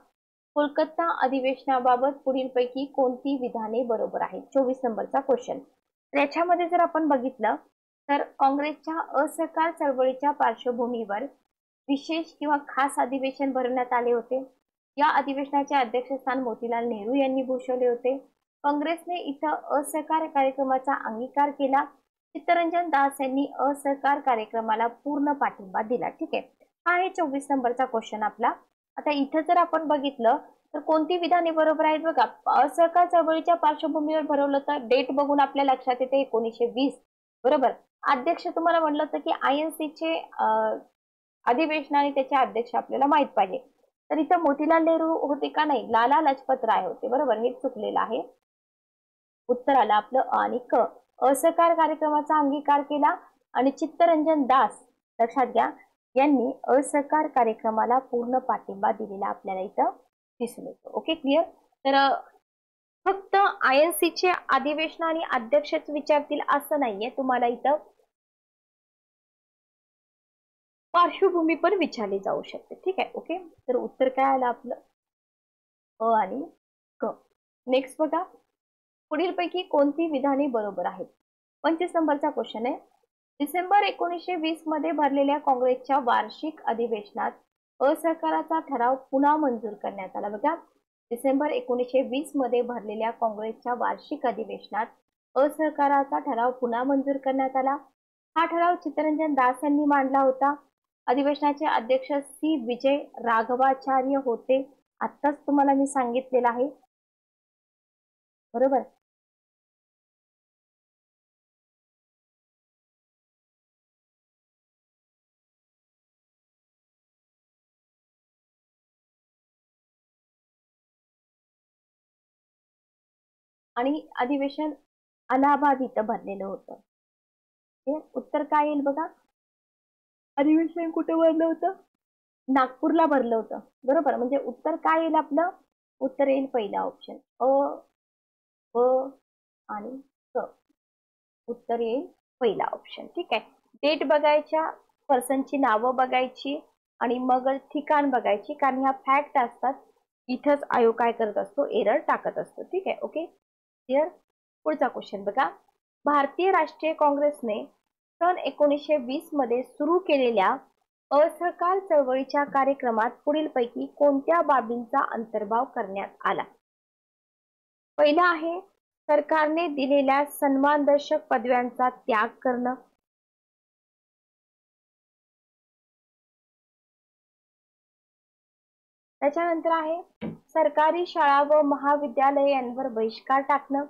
कोलकाता अधिवेशनाबाबत पुढीलपैकी कोणती विधाने बरोबर आहेत? 24 नंबरचा क्वेश्चन. याच्यामध्ये जर आपण बघितलं तर काँग्रेसच्या असहकार चळवळीच्या पार्श्वभूमीवर विशेष किंवा खास अधिवेशन भरवण्यात आले होते. या अधिवेशनाचे अध्यक्षस्थान मोतीलाल नेहरू यांनी भूषवले होते. काँग्रेसने इथं असहकार कार्यक्रमाचा अंगीकार केला. चित्तरंजन दास यांनी असहकार कार्यक्रमाला पूर्ण पाठिंबा दिला. ठीक आहे, हा आहे 24 नंबरचा क्वेश्चन आपला. आता इथं जर आपण बघितलं तर कोणती विधाने बरोबर आहेत बघा. असहकार चळवळीच्या पार्श्वभूमीवर भरवलं तर डेट बघून आपल्या लक्षात येते 1920. बरोबर. अध्यक्ष तुम्हाला म्हटलं होतं की INC अधिवेशन आणि त्याचे अध्यक्ष आपल्याला माहित पाहिजे. तर इथं मोतीलाल नेहरू होते का? नाही, लाला लजपत राय होते. बरोबर, हे चुकलेलं आहे. उत्तर आलं आपलं अ आणि क. असहकार कार्यक्रमाचा अंगीकार केला आणि चित्तरंजन दास, लक्षात घ्या, यांनी असहकार कार्यक्रमाला पूर्ण पाठिंबा दिलेला आपल्याला इथं दिसून येतो. Okay, clear. तर फक्त INC चे अधिवेशन आणि अध्यक्षच विचारतील असं नाहीये, तुम्हाला इथं पार्श्वभूमी पण विचारली जाऊ शकते. ठीक आहे, ओके. तर उत्तर काय आलं आपलं अ आणि क. नेक्स्ट बघा, पुढीलपैकी कोणती विधाने बरोबर आहेत? 25 नंबरचा क्वेश्चन आहे. डिसेंबर 1920 मध्ये भरलेल्या काँग्रेसच्या वार्षिक अधिवेशनात असहकाराचा ठराव पुन्हा मंजूर करण्यात आला. बघा, डिसेंबर 1920 मध्ये भरलेल्या काँग्रेसच्या वार्षिक अधिवेशनात असहकाराचा ठराव पुन्हा मंजूर करण्यात आला. हा ठराव चित्तरंजन दास यांनी मांडला होता. अधिवेशनाचे अध्यक्ष सी विजय राघवाचार्य होते. आत्ताच तुम्हाला मी सांगितलेलं आहे. बरोबर. आणि अधिवेशन अलाहाबाद इथं भरलेलं होतं. हे उत्तर काय येईल बघा. अधिवेशन कुठे भरलं होतं? नागपूरला भरलं होतं. बरोबर, म्हणजे उत्तर काय येईल आपलं? उत्तर येईल पहिला ऑप्शन अ, ब आणि क. उत्तर येईल पहिला ऑप्शन. ठीक आहे. डेट बघायच्या, पर्सनची नावं बघायची आणि मग ठिकाण बघायची, कारण ह्या फॅक्ट असतात. इथंच आयोग काय करत असतो, एरर टाकत असतो. ठीक आहे, ओके क्लिअर. पुढचा क्वेश्चन बघा. भारतीय राष्ट्रीय काँग्रेसने सन 1920 मध्ये सुरू केलेल्या असहकार चळवळीच्या कार्यक्रमात पुढीलपैकी कोणत्या बाबींचा अंतर्भाव करण्यात आला? पहिला आहे सरकारने दिलेल्या सन्मानदर्शक पदव्यांचा त्याग करणं. त्याच्यानंतर आहे सरकारी शाळा व महाविद्यालयांवर बहिष्कार टाकणं,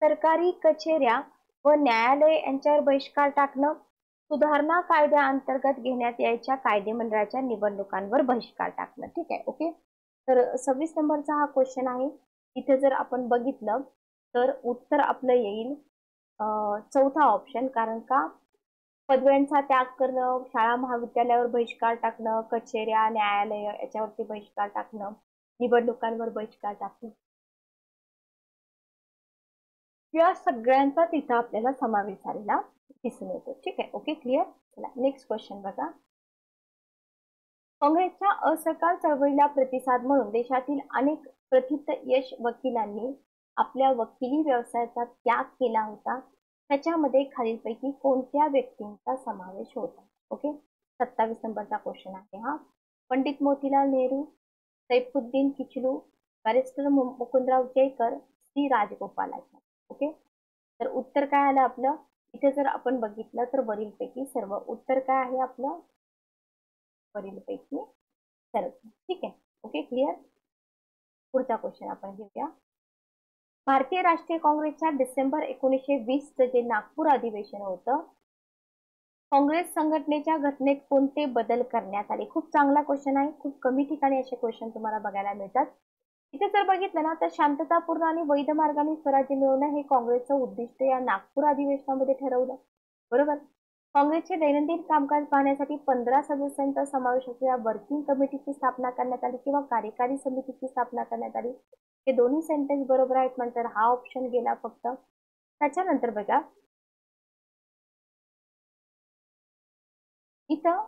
सरकारी कचेऱ्या व न्यायालय यांच्यावर बहिष्कार टाकणं, सुधारणा कायद्याअंतर्गत घेण्यात यायच्या कायदेमंडळाच्या निवडणुकांवर बहिष्कार टाकणं. ठीक आहे, ओके. तर 26 नंबरचा हा क्वेश्चन आहे. इथे जर आपण बघितलं तर उत्तर आपलं येईल चौथा ऑप्शन. कारण का पदव्यांचा त्याग करणं, शाळा महाविद्यालयावर बहिष्कार टाकणं, कचेऱ्या न्यायालय याच्यावरती बहिष्कार टाकणं, निवडणुकांवर बहिष्कार टाकणं, या सगळ्यांचा तिथं आपल्याला समावेश झालेला दिसून येतो. ठीक आहे, ओके क्लिअर. चला नेक्स्ट क्वेश्चन बघा. काँग्रेसच्या असहकार चळवळीला प्रतिसाद म्हणून देशातील अनेक प्रथित यश वकिलांनी आपल्या वकिली व्यवसायाचा त्याग केला होता. त्याच्यामध्ये खालीलपैकी कोणत्या व्यक्तींचा समावेश होता? ओके, 27 नंबरचा क्वेश्चन आहे हा. Pandit Motilal Nehru, Saifuddin Kitchlew, barrister Mukundrao Jayakar, C Rajagopalachari. Okay, तर उत्तर काय आलं आपलं? इथे जर आपण बघितलं तर वरीलपैकी सर्व. उत्तर काय आहे आपलं? वरीलपैकी सर्व. ठीक आहे, ओके क्लिअर. पुढचा क्वेश्चन आपण घेऊया. भारतीय राष्ट्रीय काँग्रेसच्या डिसेंबर 1920 जे नागपूर अधिवेशन होतं, काँग्रेस संघटनेच्या घटनेत कोणते बदल करण्यात आले? खूप चांगला क्वेश्चन आहे. खूप कमी ठिकाणी असे क्वेश्चन तुम्हाला बघायला मिळतात. इथे जर बघितलं ना तर शांततापूर्ण आणि वैध मार्गाने स्वराज्य मिळवणं हे काँग्रेसचं उद्दिष्ट या नागपूर अधिवेशनामध्ये ठरवलं. बरोबर. काँग्रेसचे दैनंदिन कामकाज पाहण्यासाठी 15 सदस्यांचा समावेश असलेल्या वर्किंग कमिटीची स्थापना करण्यात आली किंवा कार्यकारी समितीची स्थापना करण्यात आली. हे दोन्ही सेंटेन्स बरोबर आहेत म्हणतात. हा ऑप्शन गेला फक्त. त्याच्यानंतर बघा इथं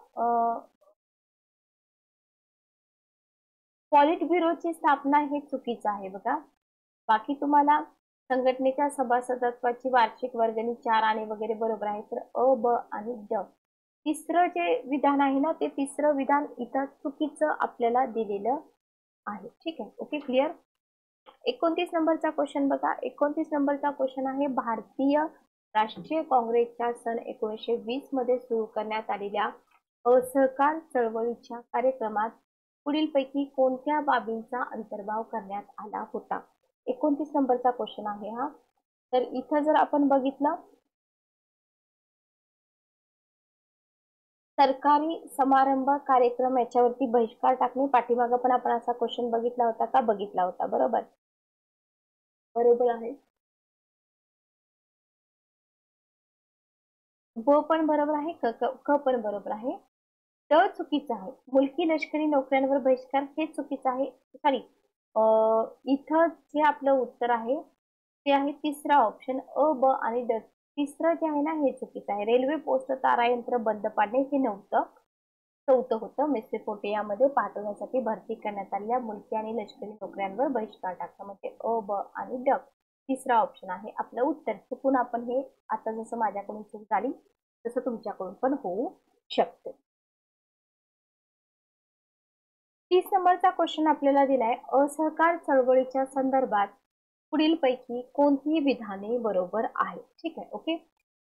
पॉलिट ब्युरोची स्थापना हे चुकीचं आहे बघा. बाकी तुम्हाला संघटनेच्या सभासदत्वाची वार्षिक वर्गणी 4 आणे वगैरे बरोबर आहे. तर अ, ब आणि ड तिसरं जे विधान आहे ना ते तिसरं विधान इथं चुकीचं आपल्याला दिलेलं आहे. ठीक आहे, ओके क्लिअर. 29 नंबरचा क्वेश्चन बघा. 29 नंबरचा क्वेश्चन आहे भारतीय राष्ट्रीय काँग्रेसच्या सन 1920 मध्ये सुरू करण्यात आलेल्या असहकार चळवळीच्या कार्यक्रमात पुढीलपैकी कोणत्या बाबींचा अंतर्भाव करण्यात आला होता? 29 नंबरचा क्वेश्चन आहे हा. तर इथं जर आपण बघितलं सरकारी समारंभ कार्यक्रम याच्यावरती बहिष्कार टाकणे. पाठीमागं पण आपण असा क्वेश्चन बघितला होता का? बघितला होता. बरोबर, बरोबर आहे. ब पण बरोबर आहे, क पण बरोबर आहे. ड चुकीचं आहे. मुलकी लष्करी नोकऱ्यांवर बहिष्कार हे चुकीचं आहे. सॉरी, इथं जे आपलं उत्तर आहे ते आहे तिसरा ऑप्शन अ, ब आणि ड. तिसरं जे आहे ना हे चुकीचं आहे. रेल्वे पोस्ट तारा यंत्र बंद पाडणे हे नव्हतं, चौथं होतं. मेसोपोटेमियामध्ये पाठवण्यासाठी भरती करण्यात आलेल्या मुलकी आणि लष्करी नोकऱ्यांवर बहिष्कार टाकणं म्हणजे अ, ब आणि ड. तिसरा ऑप्शन आहे आपलं उत्तर. चुकून आपण हे आता जसं माझ्याकडून चूक झाली तसं तुमच्याकडून पण होऊ शकते. 30 नंबरचा क्वेश्चन आपल्याला दिलाय. असहकार चळवळीच्या संदर्भात पुढीलपैकी कोणती विधाने बरोबर आहे? ठीक आहे, ओके.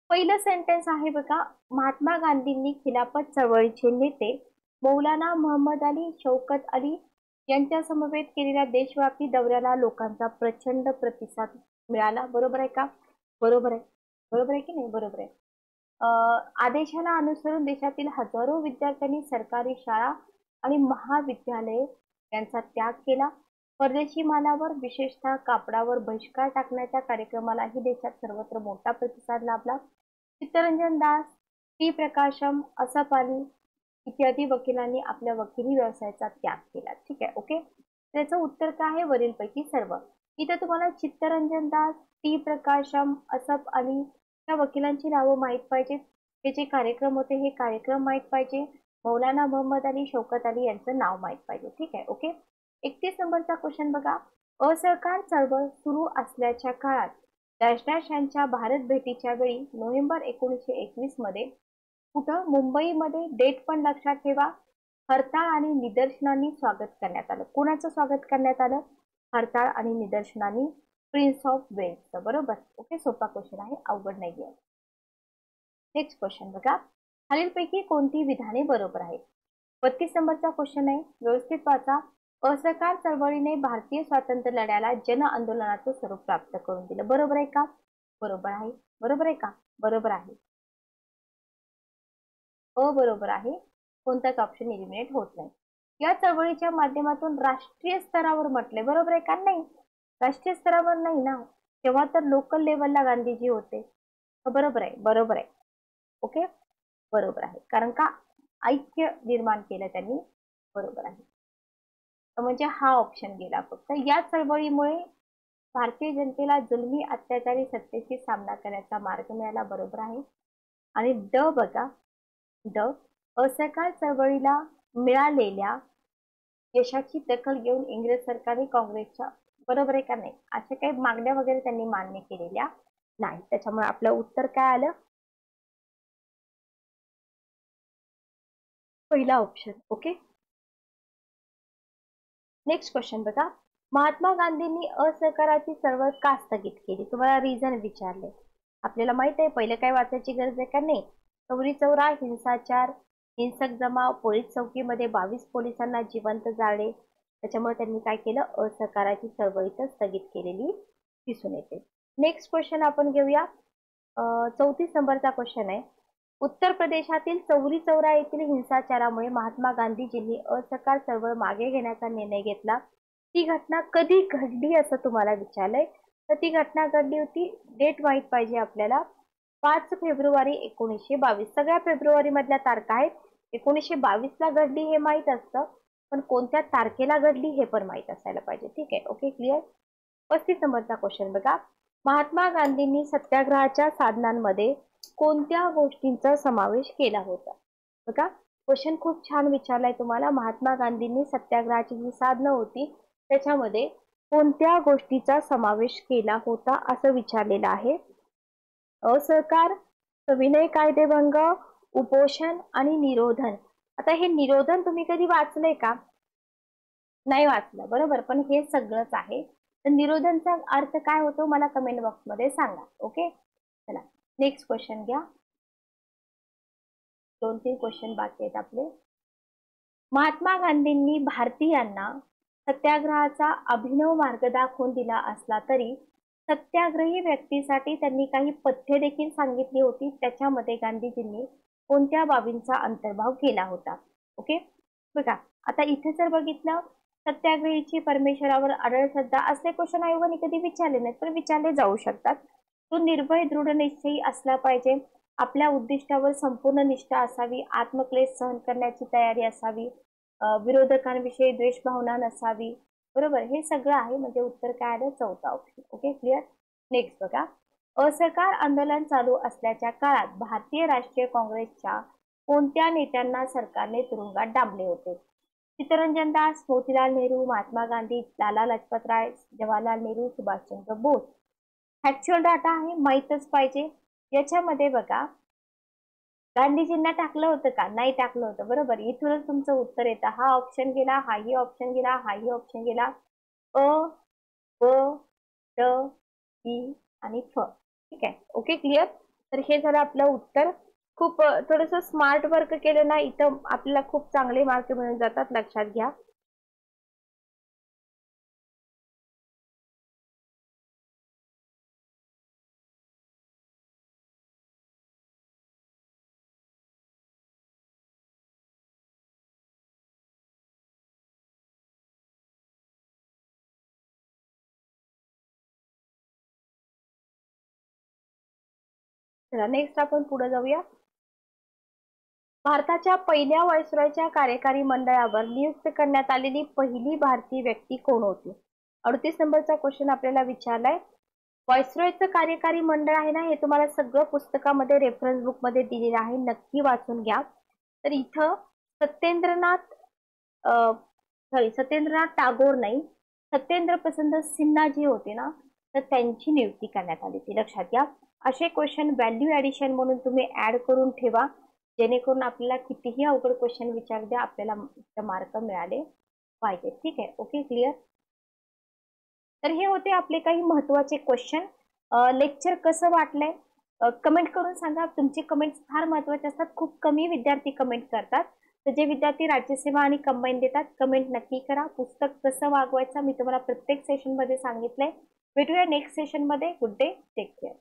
पहिलं सेंटेन्स आहे बघा. महात्मा गांधींनी खिलाफत चळवळीचे नेते मौलाना मोहम्मद अली, शौकत अली यांच्या समवेत केलेल्या देशव्यापी दौऱ्याला लोकांचा प्रचंड प्रतिसाद मिळाला. बरोबर आहे का? बरोबर आहे. बरोबर आहे की नाही? बरोबर आहे. आदेशाला अनुसरून देशातील हजारो विद्यार्थ्यांनी सरकारी शाळा आणि महाविद्यालये यांचा त्याग केला. परदेशी मालावर विशेषतः कापडावर बहिष्कार टाकण्याच्या कार्यक्रमालाही देशात सर्वत्र मोठा प्रतिसाद लाभला. चित्तरंजन दास, टी प्रकाशम, असफ अली इत्यादी वकिलांनी आपल्या वकिली व्यवसायाचा त्याग केला. ठीक आहे, ओके. त्याचं उत्तर काय आहे? वरीलपैकी सर्व. इथे तुम्हाला चित्तरंजन दास, टी प्रकाशम, असफ अली या वकिलांची नावं माहीत पाहिजेत. हे जे कार्यक्रम होते हे कार्यक्रम माहीत पाहिजे. मौलाना मोहम्मद अली, शौकत अली यांचं नाव माहीत पाहिजे. ठीक आहे, ओके. 31 नंबरचा क्वेश्चन बघा, असहकार चळवळ सुरू असल्याच्या काळात डॅश डॅश यांच्या भारत भेटीच्या वेळी नोव्हेंबर 1921 मध्ये कुठं मुंबईमध्ये, डेट पण लक्षात ठेवा, हरताळ आणि निदर्शनांनी स्वागत करण्यात आलं. कोणाचं स्वागत करण्यात आलं? हरताळ आणि निदर्शनांनी प्रिन्स ऑफ वेल्सचं. बरोबर. ओके, सोपा क्वेश्चन आहे, अवघड नाहीये. नेक्स्ट क्वेश्चन बघा, खालीलपैकी कोणती विधाने बरोबर आहेत? 32 नंबरचा क्वेश्चन आहे, व्यवस्थित वाचा. असहकार चळवळीने भारतीय स्वातंत्र्य लढ्याला जन आंदोलनाचं स्वरूप प्राप्त करून दिलं. बरोबर आहे का? बरोबर आहे. बरोबर आहे का? बरोबर आहे. बरोबर आहे. कोणताच ऑप्शन एलिमिनेट होत नाही. या चळवळीच्या माध्यमातून राष्ट्रीय स्तरावर म्हटले. बरोबर आहे का? नाही, राष्ट्रीय स्तरावर नाही ना, तेव्हा तर लोकल लेवलला गांधीजी होते. बरोबर आहे. बरोबर आहे. ओके, बरोबर आहे. कारण का ऐक्य निर्माण केलं त्यांनी. बरोबर आहे. म्हणजे हा ऑप्शन गेला. फक्त या चळवळीमुळे भारतीय जनतेला जुलमी अत्याचारी सत्तेशी सामना करण्याचा मार्ग मिळाला. बरोबर आहे. आणि ड बघा, ड असहकार चळवळीला मिळालेल्या यशाची दखल घेऊन इंग्रज सरकारने काँग्रेसच्या, बरोबर आहे का? नाही, अशा काही मागण्या वगैरे त्यांनी मान्य केलेल्या नाही. त्याच्यामुळे आपलं उत्तर काय आलं? पहिला ऑप्शन. ओके, नेक्स्ट क्वेश्चन बघा, महात्मा गांधींनी असहकाराची चळवळ का स्थगित केली? तुम्हाला रिझन विचारले. आपल्याला माहित आहे, पहिलं काय वाचायची गरज आहे का? नाही. चौरी चौरा, हिंसाचार, हिंसक जमाव, पोलीस चौकीमध्ये 22 पोलिसांना जिवंत जाळले. त्याच्यामुळे त्यांनी काय केलं? असहकाराची चळवळ इथं स्थगित केलेली दिसून येते. नेक्स्ट क्वेश्चन आपण घेऊया. 34 नंबरचा क्वेश्चन आहे, उत्तर प्रदेशातील चौरी चौरा येथील हिंसाचारामुळे महात्मा गांधीजींनी असहकार चळवळ मागे घेण्याचा निर्णय घेतला. ती घटना कधी घडली असं तुम्हाला विचारलंय. तर ती घटना घडली होती, डेट माहित पाहिजे आपल्याला, 5 फेब्रुवारी 1922. सगळ्या फेब्रुवारी मधल्या तारखा आहेत. 1922 ला घडली हे माहित असतं, पण कोणत्या तारखेला घडली हे पण माहित असायला पाहिजे. ठीक आहे. Okay, clear. 35 नंबरचा क्वेश्चन बघा, महात्मा गांधींनी सत्याग्रहाच्या साधनांमध्ये कोणत्या गोष्टींचा समावेश केला होता? बघा, क्वेश्चन खूप छान विचारलाय तुम्हाला. महात्मा गांधींनी सत्याग्रहाची जी साधनं होती त्याच्यामध्ये कोणत्या गोष्टीचा समावेश केला होता असं विचारलेलं आहे. असहकार, सविनय कायदेभंग, उपोषण आणि निरोधन. आता हे निरोधन तुम्ही कधी वाचलंय का? नाही वाचलं. बरोबर, पण हे सगळंच आहे. तर निरोधनचा अर्थ काय होतो मला कमेंट बॉक्स मध्ये सांगा. ओके, चला नेक्स्ट क्वेश्चन घ्या. 2-3 क्वेश्चन बाकी आहेत आपले. महात्मा गांधींनी भारतीयांना सत्याग्रहाचा अभिनव मार्ग दाखवून दिला असला तरी सत्याग्रही व्यक्तीसाठी त्यांनी काही पथ्ये देखील सांगितली होती. त्याच्यामध्ये गांधीजींनी कोणत्या बाबींचा अंतर्भाव केला होता? ओके, बघा, आता इथे जर बघितलं, सत्याग्रहीची परमेश्वरावर अढळ श्रद्धा, असले क्वेश्चन आयोगाने कधी विचारले नाहीत, पण विचारले जाऊ शकतात. तो निर्भय दृढ निश्चयी असला पाहिजे, आपल्या उद्दिष्टावर संपूर्ण निष्ठा असावी, आत्मक्लेश सहन करण्याची तयारी असावी, विरोधकांविषयी द्वेष भावना नसावी. बरोबर, हे सगळं आहे. म्हणजे उत्तर काय आलं? चौथा ऑप्शन. Okay, clear. नेक्स्ट बघा, असहकार आंदोलन चालू असल्याच्या काळात भारतीय राष्ट्रीय काँग्रेसच्या कोणत्या नेत्यांना सरकारने तुरुंगात डांबले होते? चित्तरंजन दास, मोतीलाल नेहरू, महात्मा गांधी, लाला लजपत राय, जवाहरलाल नेहरू, सुभाषचंद्र बोस. फॅक्च्युअल डाटा आहे, माहीतच पाहिजे. याच्यामध्ये बघा, गांधीजींना टाकलं होतं का? नाही टाकलं होतं. बरोबर, इथूनच तुमचं उत्तर येतं. हा ऑप्शन गेला, हाही ऑप्शन गेला, हाही ऑप्शन गेला. अ, ब, ड, ई आणि फ. ठीक आहे. Okay, clear. तर हे झालं आपलं उत्तर. खूप थोडस स्मार्ट वर्क केलं ना, इथं आपल्याला खूप चांगले मार्क मिळून जातात, लक्षात घ्या. चला नेक्स्ट आपण पुढे जाऊया. भारताच्या पहिल्या व्हाईसरॉयच्या कार्यकारी मंडळावर नियुक्त करण्यात आलेली पहिली भारतीय व्यक्ती कोण होती? 38 नंबरचा क्वेश्चन आपल्याला विचारलाय. व्हाईसरॉयचं कार्यकारी मंडळ आहे ना, हे तुम्हाला सगळं पुस्तकामध्ये रेफरन्स बुक मध्ये दिलेलं आहे, नक्की वाचून घ्या. तर इथं सत्येंद्रनाथ सत्येंद्रनाथ टागोर नाही, सत्येंद्र प्रसन्न सिन्हा जे होते ना, तर त्यांची नियुक्ती करण्यात आली होती. लक्षात घ्या. असे क्वेश्चन व्हॅल्यू ऍडिशन म्हणून तुम्ही ऍड करून ठेवा, जेणेकरून आपल्याला कितीही अवघड क्वेश्चन विचार द्या, आपल्याला मार्क मिळाले पाहिजे. ठीक आहे. Okay, clear. तर हे होते आपले काही महत्वाचे क्वेश्चन. लेक्चर कसं वाटलंय कमेंट करून सांगा. तुमचे कमेंट्स फार महत्वाचे असतात. खूप कमी विद्यार्थी कमेंट करतात. तर जे विद्यार्थी राज्यसेवा आणि कंबाईन देतात कमेंट नक्की करा. पुस्तक कसं वागवायचं मी तुम्हाला प्रत्येक सेशन मध्ये सांगितलंय. भेटूया नेक्स्ट सेशन मध्ये. Good day, take care.